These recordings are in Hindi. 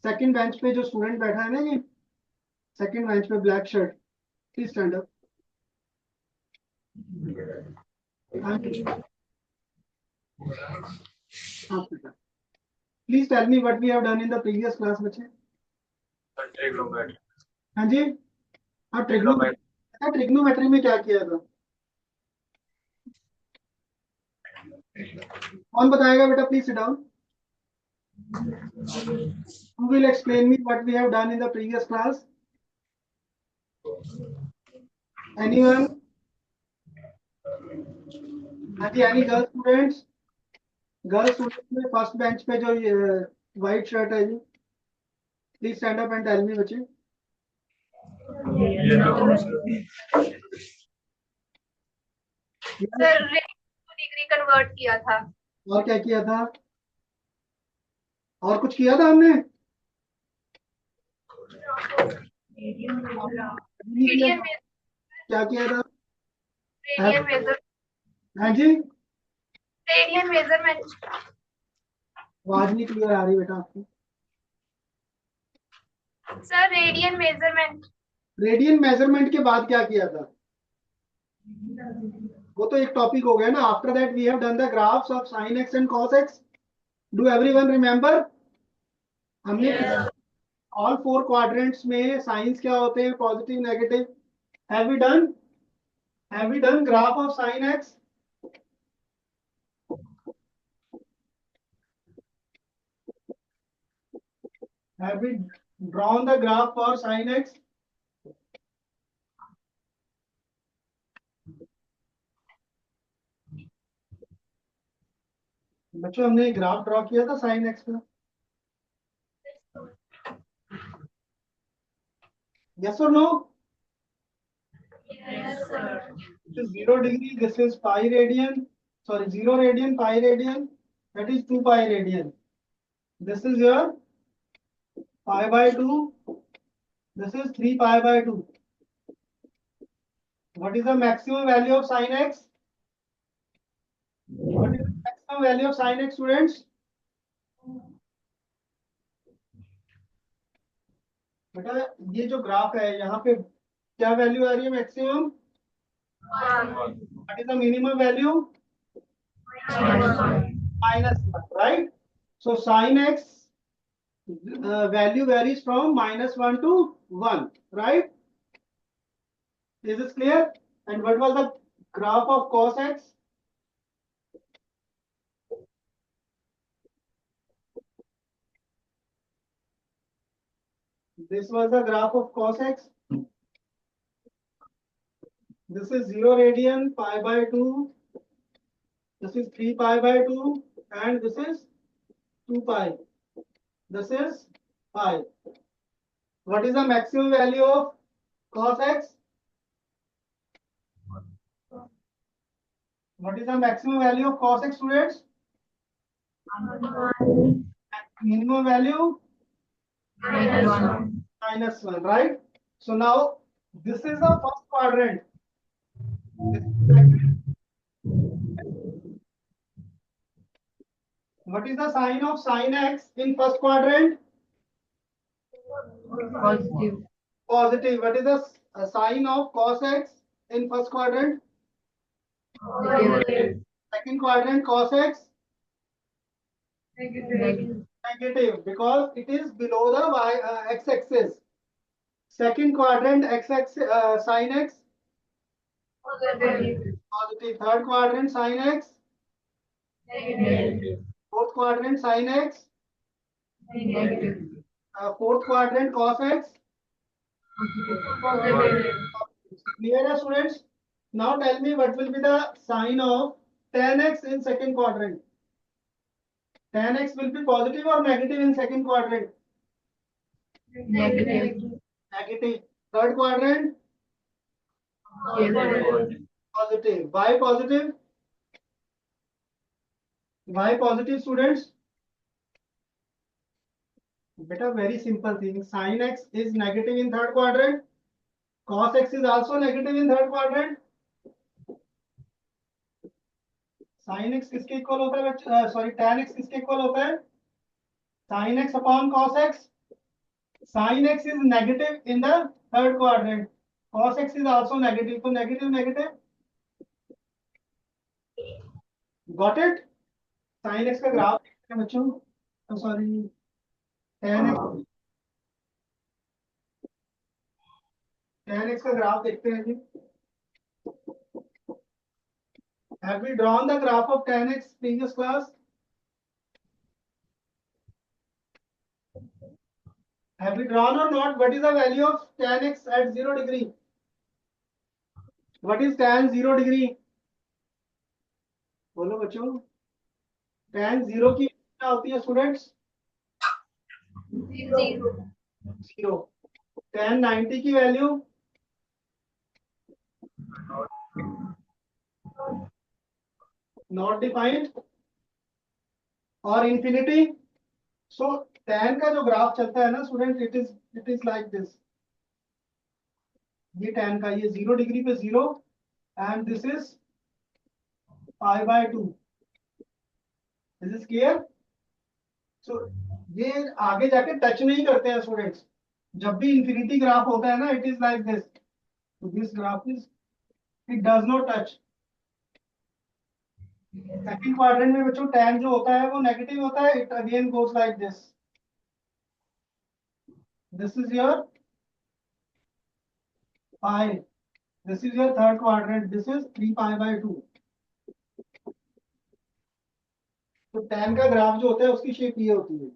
सेकंड बेंच पे जो स्टूडेंट बैठा है ना, ये सेकंड बेंच पे black shirt, please stand up. Please tell me what we have done in the previous class बच्चे। हाँ जी, हाँ ट्रिग्नोमेट्री में क्या किया था, कौन बताएगा बेटा? Please sit down. Who will explain me what we have done in the previous class? Anyone? हाँ जी, any girl students? Girl student में फर्स्ट बेंच पे जो व्हाइट शर्ट है जी, please stand up and tell me बच्चे। सर डिग्री कन्वर्ट किया था। और क्या किया था? और कुछ किया था हमने? नहीं किया। क्या किया था? रेडियन मेजर हाँ जी, रेडियन मेजरमेंट। आवाज नहीं क्लियर आ रही बेटा आपकी। Sir radian measurement. Radian measurement के बाद क्या किया था? वो तो एक टॉपिक हो गया ना। After that we have done the graphs of sine x and cos x. Do everyone remember? हमने ऑल फोर क्वाड्रेंट्स में साइंस क्या होते हैं, positive negative. Have we done graph of sine x? Have we drawn the graph for sine x? बच्चों हमने ग्राफ ड्रॉ किया था साइन एक्स का, यस और no? So 0 degree, this is pi radian. Sorry, 0 radian, pi radian. That is 2 pi radian. This is your pi by 2. This is 3 pi by 2. What is the maximum value of sin x? What is the maximum value of sin x, students? बेटा ये जो ग्राफ है यहाँ पे क्या वैल्यू आ रही है maximum? What is the minimum value? -1, right? So sin x value varies from -1 to 1, right? Is this clear? And what was the graph of cos x? This was the graph of cos x. This is 0 radian, pi by 2. This is 3 pi by 2. And this is 2 pi. This is pi. What is the maximum value of cos x? What is the maximum value of cos x, students? Minimum value? -1, right? So now this is the first quadrant. What is the sign of sin x in first quadrant? Positive. Positive. What is the sign of cos x in first quadrant? Second quadrant cos x? Negative, because it is below the x axis. Second quadrant x axis sin x? Positive. Third quadrant sin x? Fourth quadrant sin x? Fourth quadrant cos x? Clear, students? Now tell me what will be the sign of tan x in second quadrant? Tan x will be positive or negative in second quadrant? Negative. Negative. Third quadrant? Positive. Why positive? Why positive, students? Beta, very simple thing. Sin x is negative in third quadrant. Cos x is also negative in third quadrant. Sin x किसके इक्वल होता है? सॉरी, tan x किसके इक्वल होता है? Sin x upon cos x. sin x is negative in the third quadrant, cos x is also negative, तो negative negative, got it? sin x का ग्राफ देखते हैं बच्चों, तो सॉरी tan x का ग्राफ देखते हैं जी. Have we drawn the graph of tan x previous class? Have we drawn or not? What is the value of tan x at 0 degree? What is tan 0 degree? बोलो बच्चों. tan 0 की क्या होती है स्टूडेंट्स? 0. tan 90 की वैल्यू नॉट डिफाइंड और इंफिनिटी. सो tan का जो ग्राफ चलता है ना student, it is like this. ये tan का, ये 0 डिग्री पे 0 and this is π/2. This is clear. So ये आगे जाके टच नहीं करते हैं स्टूडेंट्स. जब भी इंफिनिटी ग्राफ होता है ना, it is like this. This graph is, it does not touch. Second quadrant में बच्चों tan जो होता है वो नेगेटिव होता है. It again goes like this. This is your pi. This is your third quadrant. This is 3π/2. तो tan का ग्राफ जो होता है उसकी शेप ये होती है.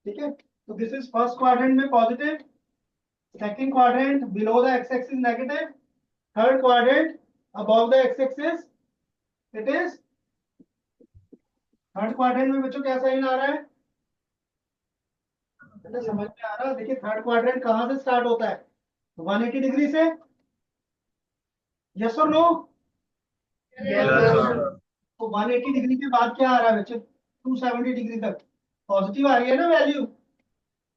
ठीक है. तो दिस इज फर्स्ट क्वाड्रेंट में positive, second quadrant below the x axis negative, third quadrant above the x axis it is. Third quadrant में बच्चों क्या साइन आ रहा है? तो समझ में आ रहा है. देखिए थर्ड क्वाड्रेंट कहां से स्टार्ट होता है? 180 डिग्री से. यस और नो? तो 180 डिग्री के बाद क्या आ रहा है बच्चे? 270 डिग्री तक पॉजिटिव आ रही है ना वैल्यू.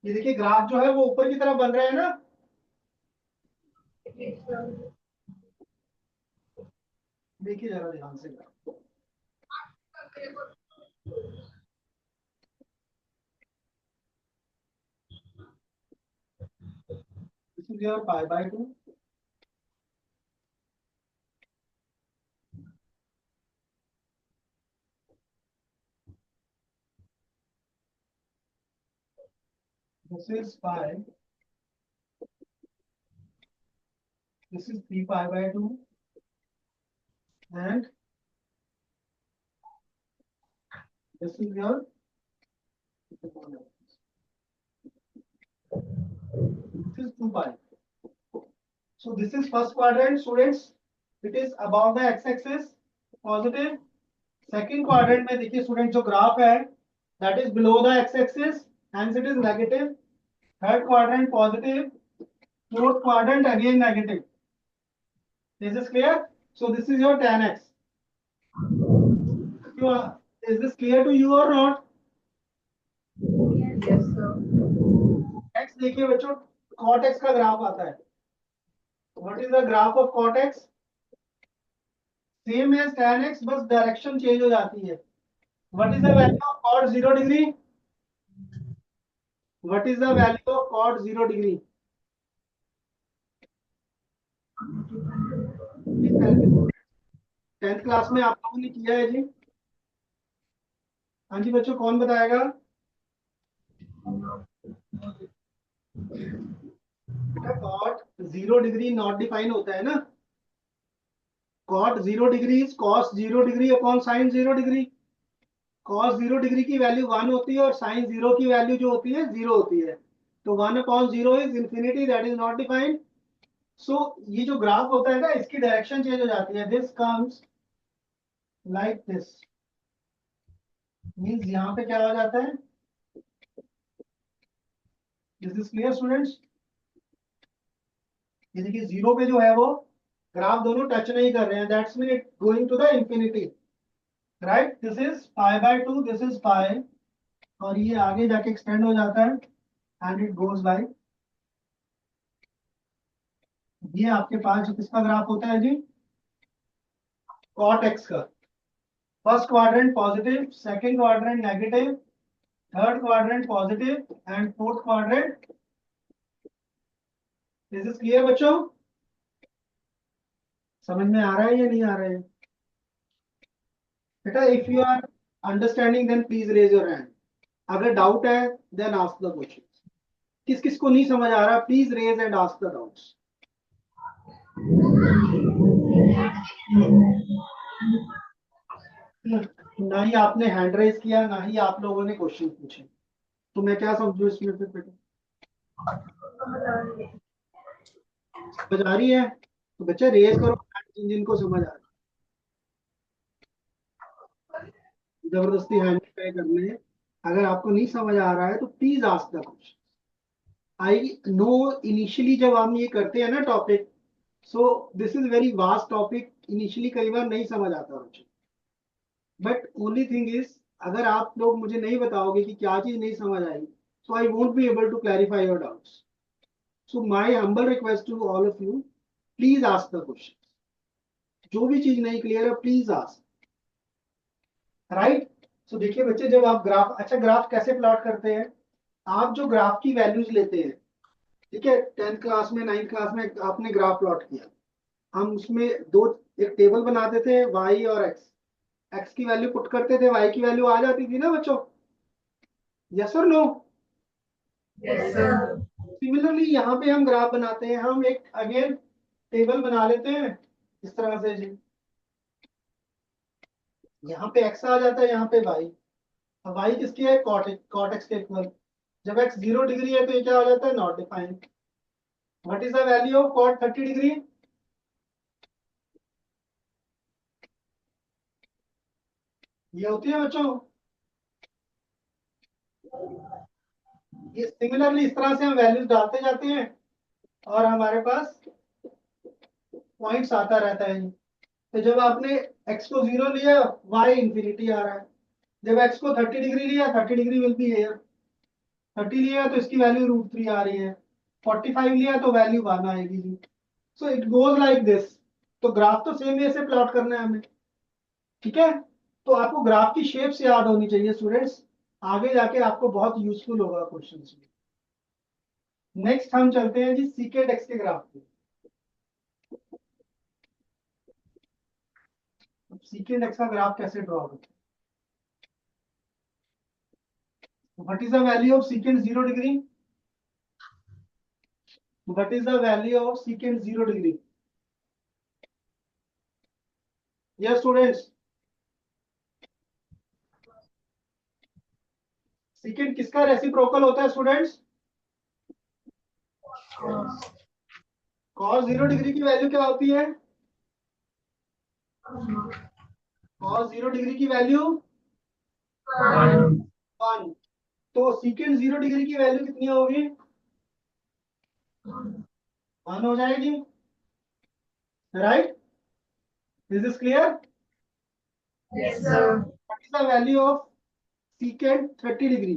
ये देखिए ग्राफ जो है वो ऊपर की तरफ बन रहा है ना. देखिए जरा ध्यान से. This is your π/2. This is pi. This is 3π/2 and this is your, this is 2π. So this is first quadrant students. It is above the x-axis positive. Second quadrant में देखिए स्टूडेंट जो ग्राफ है that is below the x-axis hence it is negative. Third quadrant positive. Fourth quadrant again negative. Is this clear? So this is your tan x. Is this clear to you or not? Yes, sir. x देखिए बच्चों cot x का ग्राफ आता है. What is the graph of cot x? Same as tan x, बस डायरेक्शन चेंज हो जाती है. What is the value of cot 0 degree? What is the value of cot 0 degree? 10th class में आप लोगों ने किया है जी. हाँ जी बच्चों, कौन बताएगा? बेटा cot 0 डिग्री नॉट डिफाइन होता है ना. cot 0 degree is cos 0 degree upon sin 0 degree. cos 0 degree की वैल्यू 1 होती है और sin 0 की वैल्यू जो होती है 0 होती है. तो 1/0 is infinity, that is not defined. So ये जो ग्राफ होता है ना, इसकी डायरेक्शन चेंज हो जाती है. This comes like this. Means यहाँ पे क्या हो जाता है? This is clear students. ये देखिए 0 पे जो है वो ग्राफ दोनों टच नहीं कर रहे हैं. That's mean it going to the infinity. Right. This is π/2, this is π और ये आगे जाके एक्सटेंड हो जाता है एंड इट गोज लाइक. ये आपके पास जो किसका ग्राफ होता है जी? cot x का. First quadrant positive, second quadrant negative, third quadrant positive and fourth quadrant. This is clear बच्चों? समझ में आ रहा है या नहीं आ रहा है बेटा? If you are understanding then please raise your hand. अगर डाउट है देन आस्क द क्वेश्चन। किस किस को नहीं समझ आ रहा please raise and ask the doubts. ना ही आपने हैंड रेज किया, ना ही आप लोगों ने क्वेश्चन पूछे, तो मैं क्या समझू इसमें फिर बेटा? समझ आ रही है तो बच्चे रेज करो जिन जिनको समझ आ रहा है। जबरदस्ती हैंड पे करने हैं। अगर आपको नहीं समझ आ रहा है तो please ask the question. I know initially जब हम ये करते हैं ना topic, so this is very vast topic, initially कई बार नहीं समझ आता बच्चों। बट ओनली थिंग इज, अगर आप लोग मुझे नहीं बताओगे कि क्या चीज नहीं समझ आई, so I won't be able to clarify your doubts. So my humble request to all of you, please ask the question. जो भी चीज नहीं क्लियर है प्लीज आस्क। राइट? सो देखिए बच्चे, जब आप ग्राफ, अच्छा ग्राफ कैसे प्लॉट करते हैं? आप जो ग्राफ की वैल्यूज लेते हैं, ठीक है, 10th क्लास में 9th क्लास में आपने ग्राफ प्लॉट किया, हम उसमें दो एक टेबल बनाते थे, वाई और एक्स। एक्स की वैल्यू पुट करते थे, वाई की वैल्यू आ जाती थी ना बच्चों? यस और नो? Yes, sir. सिमिलरली यहाँ पे हम ग्राफ बनाते हैं, हम एक अगेन टेबल बना लेते हैं इस तरह से जी। यहाँ पे एक्स आ जाता है, यहाँ पे वाई। अब वाई किसकी है? कॉट एक्स के इक्वल। जब एक्स 0 डिग्री है तो ये क्या हो जाता है? Not defined. What is the value of cot 30 degree? ये होती है बच्चों। ये सिमिलरली इस तरह से हम वैल्यूज डालते जाते हैं और हमारे पास पॉइंट्स आता रहता है। तो जब आपने एक्स को 0 लिया, वाई इंफिनिटी आ रहा है। जब एक्स को 30 डिग्री लिया, 30 डिग्री विल बी हेयर। 30 लिया तो इसकी वैल्यू √3 आ रही है। 45 लिया तो वैल्यू 1 आएगी जी। So it goes like this. तो ग्राफ तो सेम वे से प्लॉट करना है हमें, ठीक है? तो आपको ग्राफ की शेप्स याद होनी चाहिए स्टूडेंट्स, आगे जाके आपको बहुत यूजफुल होगा क्वेश्चन में। नेक्स्ट हम चलते हैं जी सीकेट एक्स के ग्राफ पे। सीकेट एक्स का ग्राफ कैसे ड्रॉ करते हैं? What is the value of secant 0 degree? What is the value of secant 0 degree? Yes students, secant किसका रेसिप्रोकल होता है स्टूडेंट्स? कॉस 0 डिग्री की वैल्यू क्या होती है? कॉस 0 डिग्री की वैल्यू 1। तो सीकेंट 0 डिग्री की वैल्यू कितनी होगी? 1 हो जाएगी। Right? This is clear? Yes, sir. What is the value of secant 30 degree?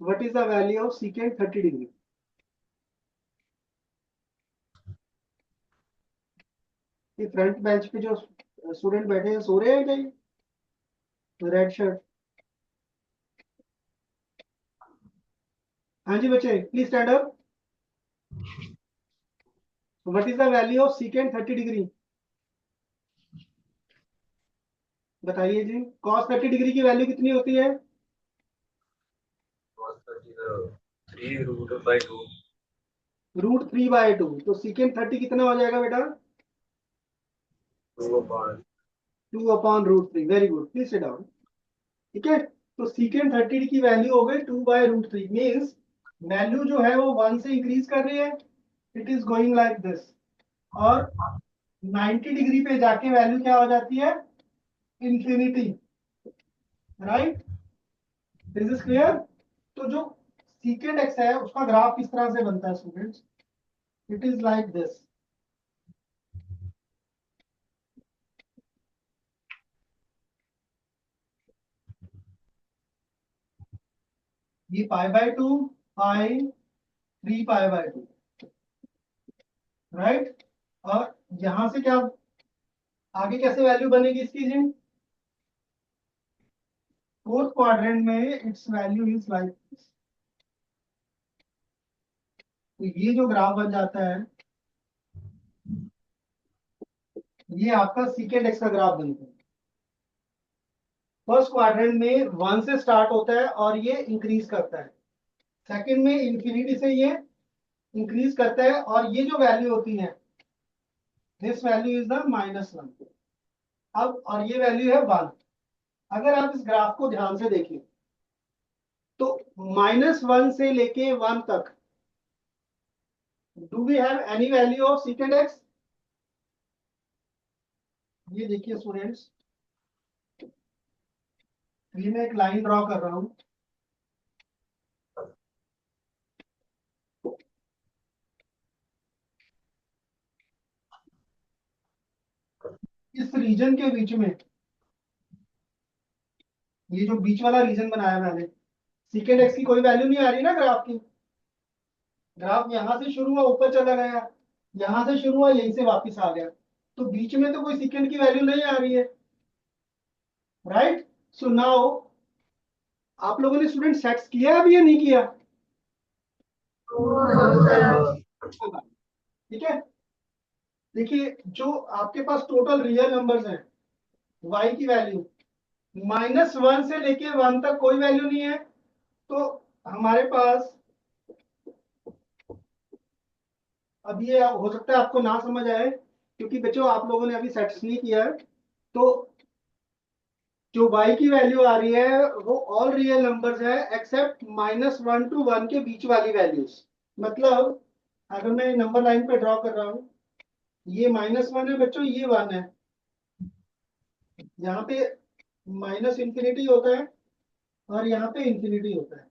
What is the value of secant 30 degree? ये फ्रंट बेंच पे जो स्टूडेंट बैठे हैं सो रहे हैं कहीं? Red shirt. हाँ जी बच्चे, please stand up. What is the value of secant 30 degree? बताइए जी, कॉस 30 डिग्री की वैल्यू कितनी होती है? √3/2। तो सीकेंट 30 कितना हो जाएगा बेटा? 2/√3। Very good, please sit down. ठीक है, तो सीकेंट 30 की वैल्यू हो गई 2/√3। मीन्स वैल्यू जो है वो 1 से इंक्रीज कर रही है। It is going like this. और 90 डिग्री पे जाके वैल्यू क्या हो जाती है? Infinity. Right? This is clear? तो जो सीकेंट एक्स है उसका ग्राफ किस तरह से बनता है students? It is like this. ये π/2, पाई 3π/2। राइट? और यहां से क्या आगे कैसे वैल्यू बनेगी इसकी जी? फोर्थ क्वाड्रेंट में it's value is like this. तो ये जो ग्राफ बन जाता है, ये आपका सीकेंड एक्स का ग्राफ बनता है। फर्स्ट क्वाड्रेंट में 1 से स्टार्ट होता है और ये इंक्रीज करता है। सेकंड में इंफिनिटी से ये इंक्रीज करता है और ये जो वैल्यू होती है, दिस वैल्यू इज द -1। अब और ये वैल्यू है 1। अगर आप इस ग्राफ को ध्यान से देखिए तो -1 से लेके 1 तक do we have any value of secant x? ये देखिए स्टूडेंट्स, ये मैं एक लाइन ड्रॉ कर रहा हूं। इस रीजन के बीच में, ये जो बीच वाला रीजन बनाया मैंने, सीकेंड एक्स की कोई वैल्यू नहीं आ रही ना ग्राफ की। ग्राफ यहां से शुरू हुआ, ऊपर चला गया, यहां से शुरू हुआ, यहीं से वापस आ गया, तो बीच में तो कोई सीकेंड की वैल्यू नहीं आ रही है, राइट? सो नाउ आप लोगों ने स्टूडेंट सेट्स किया अभी या नहीं किया? No, sir. ठीक है, देखिए जो आपके पास टोटल रियल नंबर्स हैं, y की वैल्यू -1 से लेके 1 तक कोई वैल्यू नहीं है, तो हमारे पास, अब ये हो सकता है आपको ना समझ आए क्योंकि बच्चों आप लोगों ने अभी सेट्स नहीं किया है। तो जो y की वैल्यू आ रही है वो ऑल रियल नंबर्स है एक्सेप्ट -1 to 1 के बीच वाली वैल्यूज। मतलब अगर मैं नंबर लाइन पे ड्रॉ कर रहा हूँ, ये -1 है बच्चों, ये 1 है, यहाँ पे माइनस इंफिनिटी होता है और यहाँ पे इंफिनिटी होता है।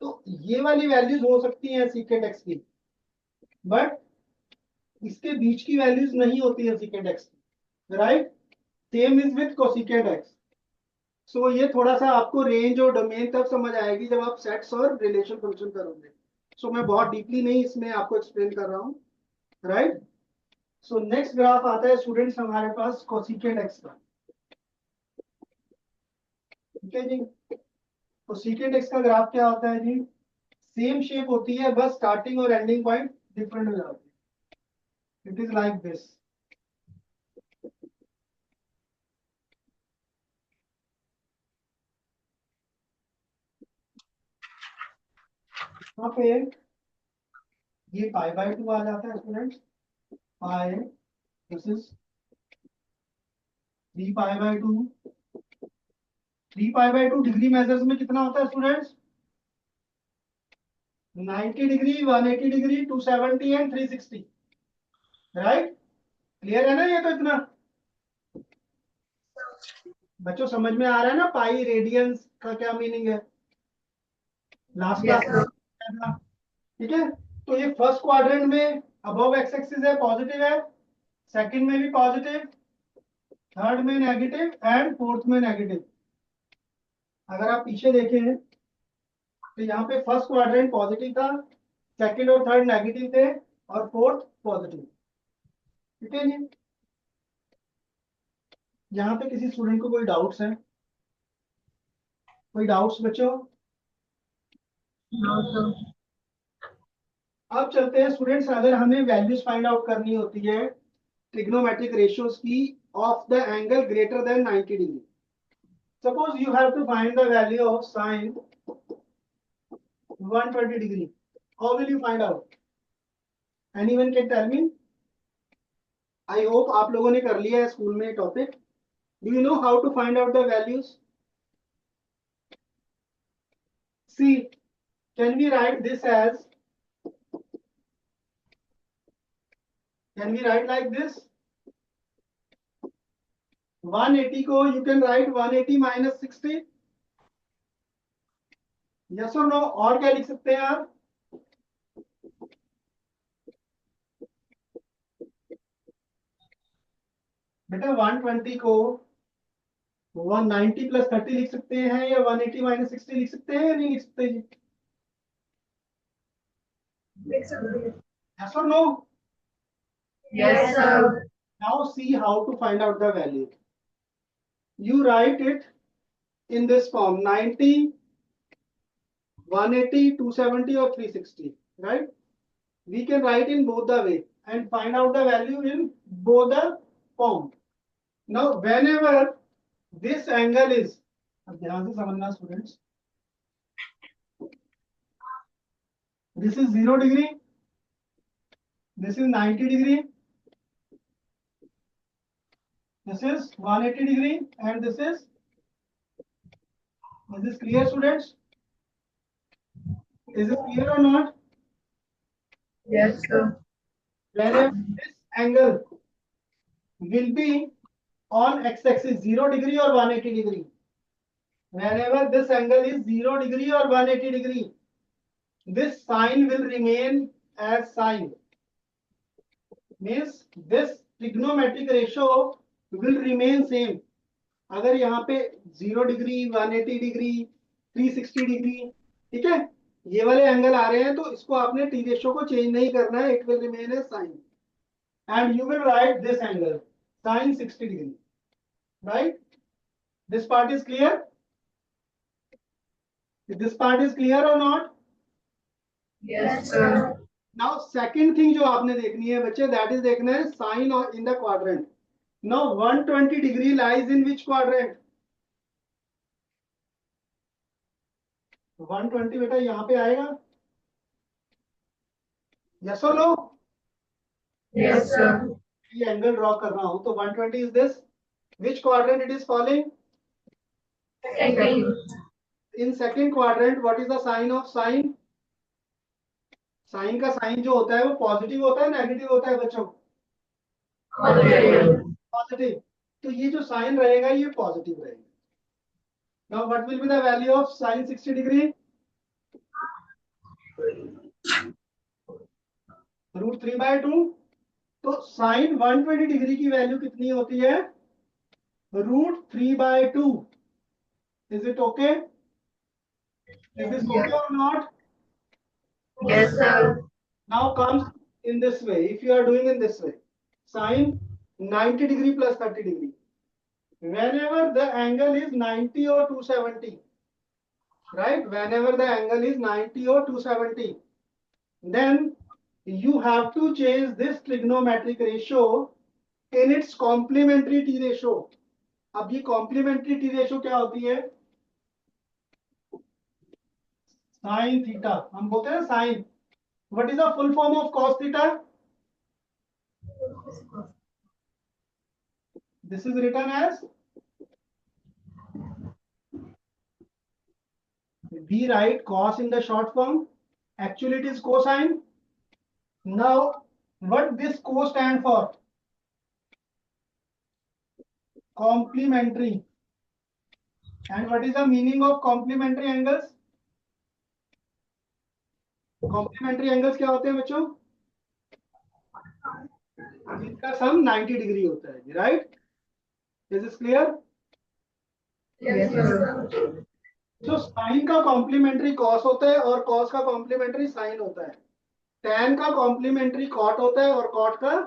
तो ये वाली वैल्यूज हो सकती हैं सीकेंड एक्स की, बट इसके बीच की वैल्यूज नहीं होती है सीकेंड एक्स की, right? Same is with cosecant x. So ये थोड़ा सा आपको रेंज और डोमेन तब समझ आएगी जब आप सेट्स और रिलेशन फंक्शन करोगे। सो मैं बहुत डीपली नहीं इसमें आपको एक्सप्लेन कर रहा हूँ, राइट? सो नेक्स्ट ग्राफ आता है स्टूडेंट्स हमारे पास कोसिकेंड एक्स का। ठीक है जी, कोसिकेंड एक्स का ग्राफ क्या होता है जी? सेम शेप होती है, बस स्टार्टिंग और एंडिंग पॉइंट डिफरेंट हो जाते हैं। It is like this. यहाँ पे ये π/2 आ जाता है students. Pi, this is 3π/2। 3π/2 degree measures में कितना होता है students? 90 degree, 180 degree, 270 and 360, right? Clear है ना ये? तो इतना बच्चों समझ में आ रहा है ना पाई रेडियंस का क्या मीनिंग है? Last Yes, class sir. में, ठीक है? तो ये फर्स्ट क्वाड्रेंट में अबव एक्स एक्सिस है, पॉजिटिव है, सेकंड में भी पॉजिटिव, थर्ड में नेगेटिव एंड फोर्थ में नेगेटिव। अगर आप पीछे देखें तो यहाँ पे फर्स्ट क्वाड्रेंट पॉजिटिव था, सेकंड और थर्ड नेगेटिव थे और फोर्थ पॉजिटिव। ठीक है जी, यहाँ पे किसी स्टूडेंट को कोई डाउट्स है? कोई डाउट्स बच्चों? No, sir. अब चलते हैं स्टूडेंट्स, अगर हमें वैल्यूज फाइंड आउट करनी होती है ट्रिग्नोमेट्रिक रेशियोज की of the angle greater than 90 degree. Suppose you have to find the value of sine 120 degree, how will you find out? Anyone can tell me? I hope आप लोगों ने कर लिया है स्कूल में topic. Do you know how to find out the values? See, can we write this as, can we write like this? 180 को यू कैन राइट 180 - 60, यस और नो? और क्या लिख सकते हैं आप? बेटा 120 को 190 + 30 लिख सकते हैं या 180 - 60 लिख सकते हैं या नहीं लिख सकते जी? Yes, sir. यस और no? Yes, sir. Now see how to find out the value. You write it in this form 90, 180, 270 or 360, right? We can write in both the way and find out the value in both the form. Now, whenever this angle is, अब ध्यान से समझना students, this is 0 degree, this is 90 degree, this is 180 degree, and this is clear, students? Is it clear or not? Yes, sir. Whenever this angle will be on x-axis 0 degree or 180 degree, whenever this angle is 0 degree or 180 degree, this sign will remain as sign. Means this trigonometric ratio will remain same. अगर यहाँ पे 0 डिग्री, 180 डिग्री, 360 डिग्री, ठीक है, ये वाले एंगल आ रहे हैं, तो इसको आपने टी रेशियो को चेंज नहीं करना है. It will remain as sine and you will write this angle sine 60 degree, right? This part is clear? This part is clear और not? Yes, sir. Now second thing जो आपने देखनी है बच्चे, दैट इज देखना है sine in the quadrant. Now 120 degree lies in which quadrant? 120 बेटा यहाँ पे आएगा, यस और नो? Yes, sir. ये एंगल ड्रॉ कर रहा हूं, तो 120 is this. Which quadrant it is following? Second. In second quadrant what is the sign of sine? Sign का साइन जो होता है वो पॉजिटिव होता है, नेगेटिव होता है बच्चों? Positive. पॉजिटिव. तो ये जो साइन रहेगा ये पॉजिटिव रहेगा. Now what will be the value of sign 60 degree? √3/2. तो साइन 120 डिग्री की वैल्यू कितनी होती है? √3/2. Is it okay? Is this okay और not? Yes, sir. Now comes in this way. If you are doing in this way, sine 90 degree plus 30 degree. Whenever the angle is 90 or 270, right? Whenever the angle is 90 or 270, then you have to change this trigonometric ratio in its complementary t ratio. अब ये complementary t ratio क्या होती है? Sin theta. हम बोलते हैं sin. What is the full form of cos theta? This is written as, we write cos in the short form. Actually, it is cosine. Now, what this co stand for? Complementary. And what is the meaning of complementary angles? Complementary angles क्या होते हैं बच्चों? इनका सम 90 डिग्री होता है, right? Is this clear? Yes, sir. तो साइन का कॉम्प्लीमेंट्री कॉस होता है और कॉस का कॉम्प्लीमेंट्री साइन होता है. टैन का कॉम्प्लीमेंट्री कॉट होता है और कॉट का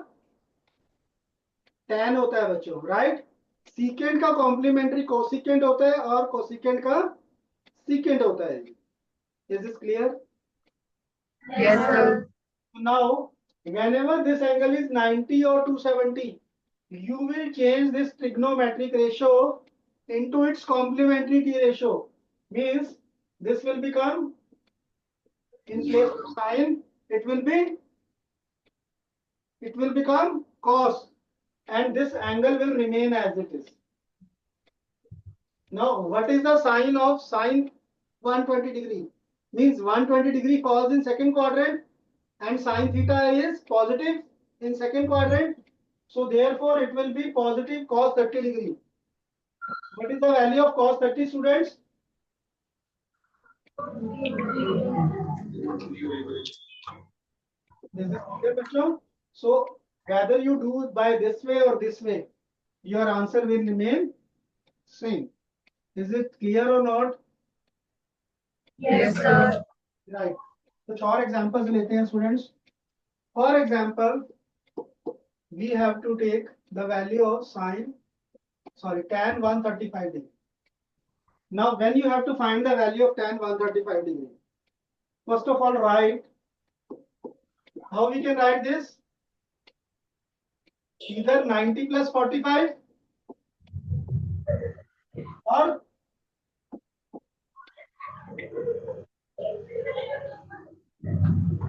टैन होता है बच्चों, राइट? सीकेंट का कॉम्प्लीमेंट्री कोसिकेंट होता है और कोसिकेंट का सीकेंट होता है. Is this clear? Yes, sir. Now, whenever this angle is 90 or 270, you will change this trigonometric ratio into its complementary t ratio. Means this will become, in place of sine, it will become cos, and this angle will remain as it is. Now, what is the sign of sine 120 degree? Means 120 degree falls in second quadrant and sine theta is positive in second quadrant. So therefore it will be positive cos 30 degree. What is the value of cos 30, students? This is clear, bachcho? So whether you do it by this way or this way, your answer will remain same. Is it clear or not? Yes, sir. Right. कुछ और examples लेते हैं students. For example, we have to take the value of tan 135 degree. Now when you have to find the value of tan 135 degree, first of all write how we can write this, either 90 plus 45 or you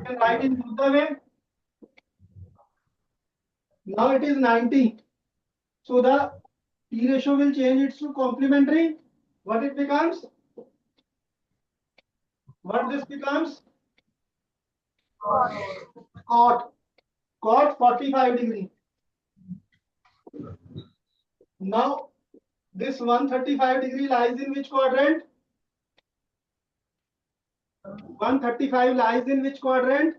can write in both the way. Now it is 90, so the T ratio will change it to complementary. What it becomes? What this becomes? Cot 45 degree. Now this 135 degree lies in which quadrant? 135 lies in which quadrant?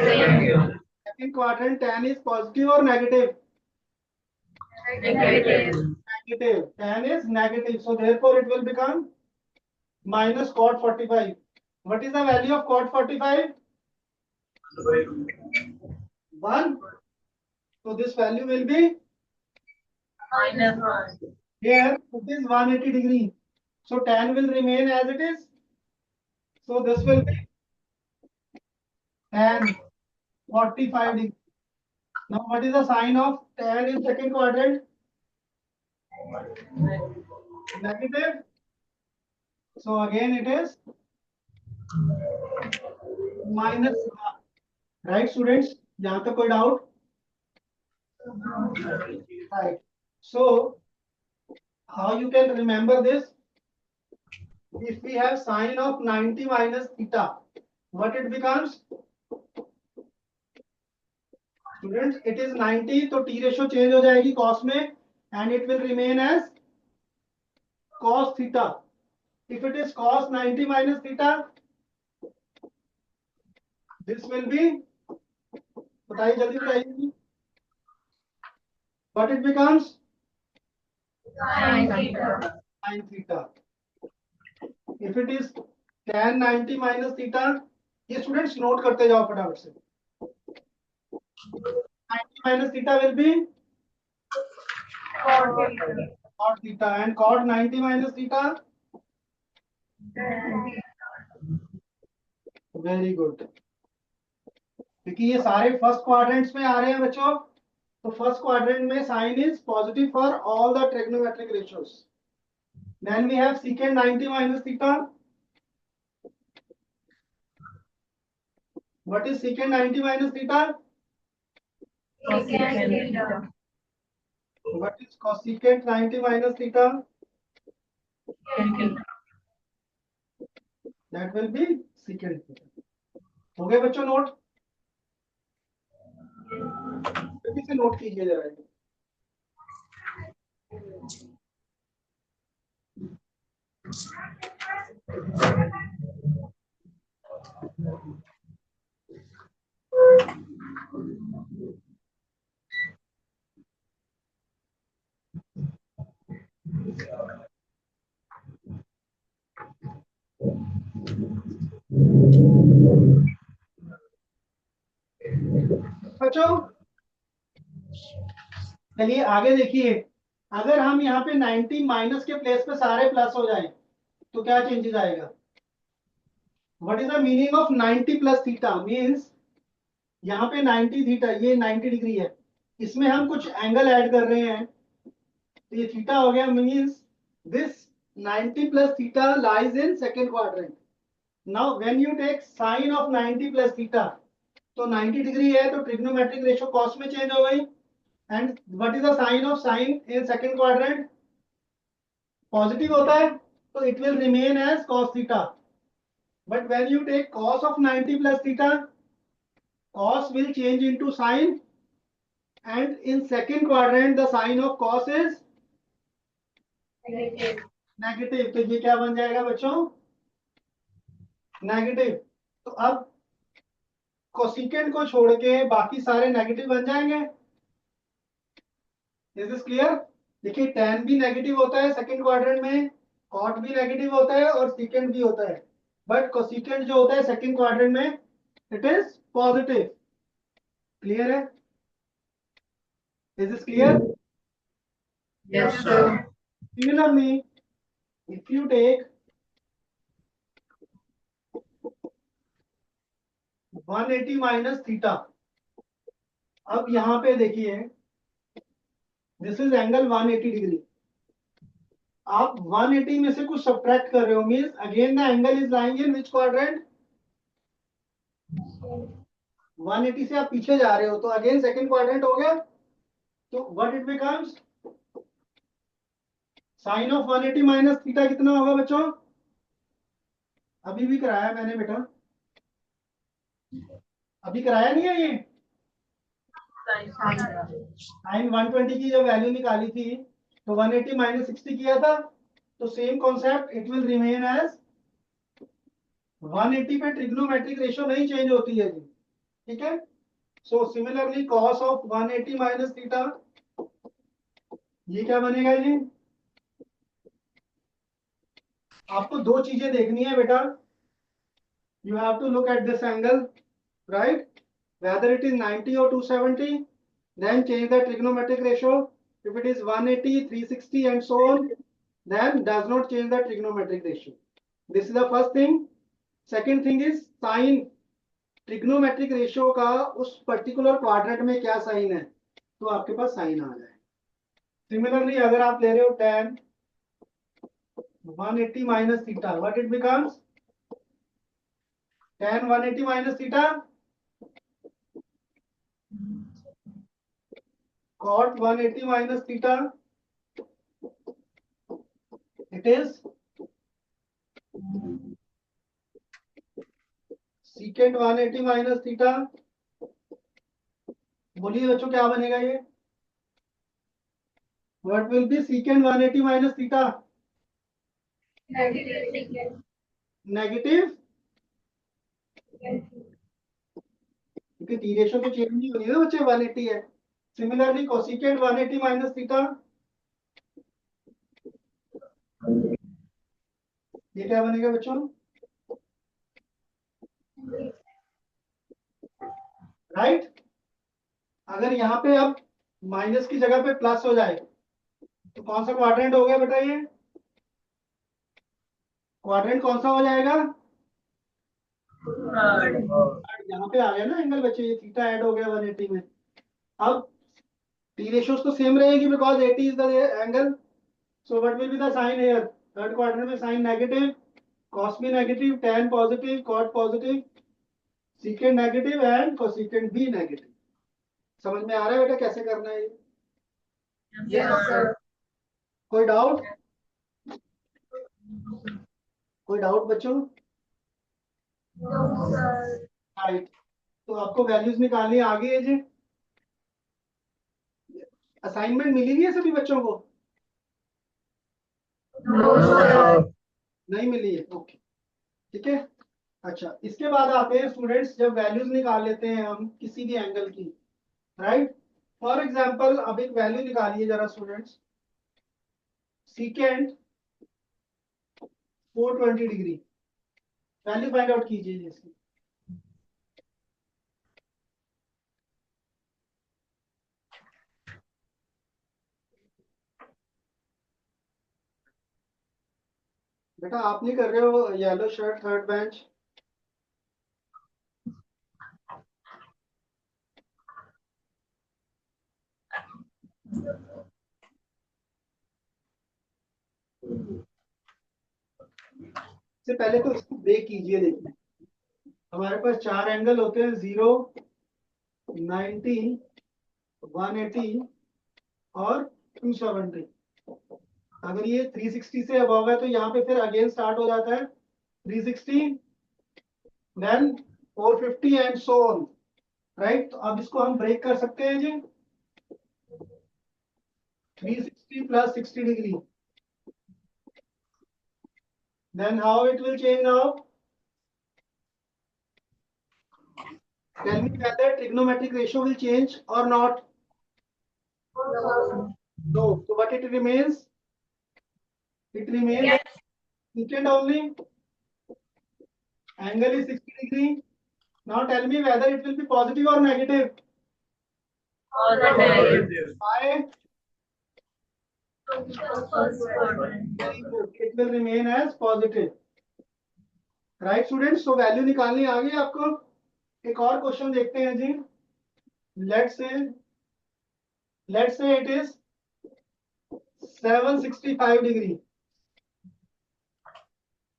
Second quadrant. Tan is positive or negative? Negative. Negative. Tan is negative. So therefore it will become minus cot 45. What is the value of cot 45? 1. So this value will be -1. here. It is 180 degree. So tan will remain as it is. So this will be tan 45 degree. Now what is the sign of tan in second quadrant? Negative. So again it is minus 1. Right students? यहाँ तक कोई doubt? Right. So how you can remember this? If we have sine of 90 minus theta, what it becomes? Students, it is 90, तो T ratio change हो जाएगी cos में, and it will remain as cos theta. If it is cos 90 minus theta, this will be, बताइए जल्दी बताइए, what it becomes? Sin theta. Sin theta. If it is tan 90 minus theta, ये students note करते जाओ फटाफट से. 90 minus theta will be Cot theta. cot theta, and cot 90 minus theta. Very good. क्योंकि ये सारे फर्स्ट क्वाड्रेंट्स में आ रहे हैं बच्चों, तो फर्स्ट क्वाड्रेंट में sign is positive for all the trigonometric ratios. Then we have secant 90 minus theta. What is secant 90 minus theta? Secant theta. What is cosecant 90 minus theta? Secant. That will be secant theta. हो गए बच्चों नोट? जल्दी से नोट कीजिए जरा. बच्चों चलिए आगे देखिए, अगर हम यहाँ पे 90 माइनस के प्लेस पे सारे प्लस हो जाए तो क्या चेंजेस आएगा? What is the meaning of 90 plus theta? Means यहाँ पे 90 थीटा, ये 90 डिग्री है, इसमें हम कुछ एंगल ऐड कर रहे हैं, तो ये थीटा हो गया. Means this 90 plus theta lies in second quadrant. Now when you take sine of 90 plus theta, तो 90 डिग्री है तो ट्रिग्नोमेट्रिक रेशियो कॉस में चेंज हो गई. And what is the sign of sine in second quadrant? Positive होता है, तो it will remain as cos theta. But when you take cos of 90 plus theta, cos will change into sin, and in second quadrant the sign of cos is Negative. Negative. तो ये क्या बन जाएगा बच्चों? नेगेटिव. तो अब कोसिकेंट को छोड़ के बाकी सारे नेगेटिव बन जाएंगे. Is this clear? देखिए tan भी नेगेटिव होता है सेकंड क्वाड्रेंट में, cot भी नेगेटिव होता है और secant भी होता है, बट कोसिकेंट जो होता है सेकंड क्वाड्रेंट में इट इज पॉजिटिव. क्लियर है? Is this clear? Yes, sir. Similarly, If you take 180 minus theta, अब यहां पे देखिए दिस इज एंगल 180 डिग्री, आप 180 में से कुछ सब्ट्रैक्ट कर रहे हो, means again the angle is lying in which quadrant, 180 से आप पीछे जा रहे हो तो अगेन सेकंड क्वाड्रेंट हो गया, तो what it becomes, sine of 180 minus theta कितना होगा बच्चों, अभी भी कराया मैंने बेटा, अभी कराया नहीं है ये, साइन 120 की जब वैल्यू निकाली थी तो 180 माइनस 60 किया था, तो same concept it will remain as 180 पे ट्रिग्नोमेट्रिक रेशियो नहीं चेंज होती है जी, ठीक है। So similarly cos of 180 minus theta, ये क्या बनेगा जी, आपको दो चीजें देखनी है बेटा, you have to look at this angle, right, whether it is 90 or 270, then change the trigonometric ratio. If it is 180, 360 and so on, then does not change the trigonometric ratio. This is the first thing. Second thing is sin, trigonometric ratio का उस particular quadrant में क्या साइन है, तो आपके पास साइन आ जाए। Similarly अगर आप ले रहे हो tan 180 minus theta, what it becomes, tan 180 minus theta, cot 180 minus theta, it is secant 180 minus theta, बोलिए बच्चों क्या बनेगा ये, what will be secant 180 minus theta, negative, क्योंकि टी रेशो तो चेंज नहीं होगी ना बच्चे, 180 है। सिमिलरली कोसिकेंट 180 माइनस थीटा, ये क्या बनेगा बच्चों, राइट। अगर यहाँ पे अब माइनस की जगह पे प्लस हो जाए तो कौन सा क्वाड्रेंट हो गया बेटा, ये क्वाड्रेंट कौन सा हो जाएगा, यहाँ पे आ गया ना एंगल बच्चे, ये थीटा ऐड हो गया 180 में। अब टी रेशियोज तो सेम रहेगी because 80 is the angle, so what will be the sign here, third quadrant में साइन नेगेटिव, कॉस भी negative, tan positive, cot positive, secant negative and cosecant भी नेगेटिव। समझ में आ रहा है बेटा कैसे करना है ये? Yes, sir. कोई डाउट, कोई डाउट बच्चों, No, sir. राइट। तो आपको वैल्यूज निकालनी आ गई है जी, असाइनमेंट मिली हुई है सभी बच्चों को, No, sir. नहीं मिली है, ओके ठीक है। अच्छा इसके बाद आते हैं स्टूडेंट्स, जब वैल्यूज निकाल लेते हैं हम किसी भी एंगल की, राइट। फॉर एग्जांपल अब एक वैल्यू निकालिए जरा students, secant 420 degree, value find out कीजिए इसकी। बेटा आप नहीं कर रहे हो, येलो शर्ट थर्ड बेंच, से पहले तो इसको ब्रेक कीजिए। देखिए हमारे पास चार एंगल होते हैं, 0, 90, 180 और 270। अगर ये 360 से अब होगा तो यहाँ पे फिर अगेन स्टार्ट हो जाता है 360, then 450 and so on, right. तो अब इसको हम ब्रेक कर सकते हैं जी, 360 plus 60 degree, then how it will change now, tell me whether trigonometric ratio will change or not, no, so what it remains, it remains Yes. secant only, angle is 60 degree, now tell me whether it will be positive or negative, Positive. why, First quadrant. Very good. It will remain as positive. Right students? So value निकालनी आ गई आपको? एक और क्वेश्चन देखते हैं जी. Let's say it is 765 degree.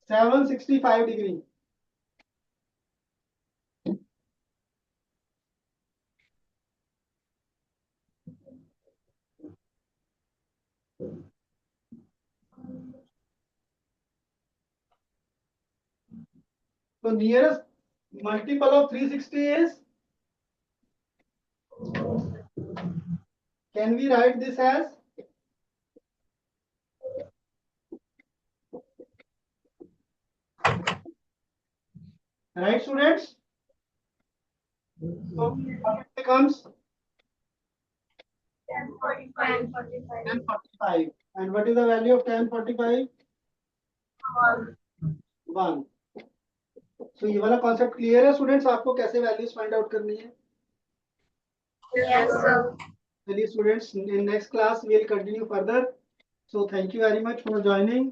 765 degree. So nearest multiple of 360 is, can we write this as right students? So what it becomes 1045. 1045. And what is the value of 1045? 1. So ये वाला कॉन्सेप्ट क्लियर है स्टूडेंट्स? आपको कैसे वैल्यूज फाइंड आउट करनी है? Yes, sir. चलिए students, in next class we will continue further. So thank you very much for joining.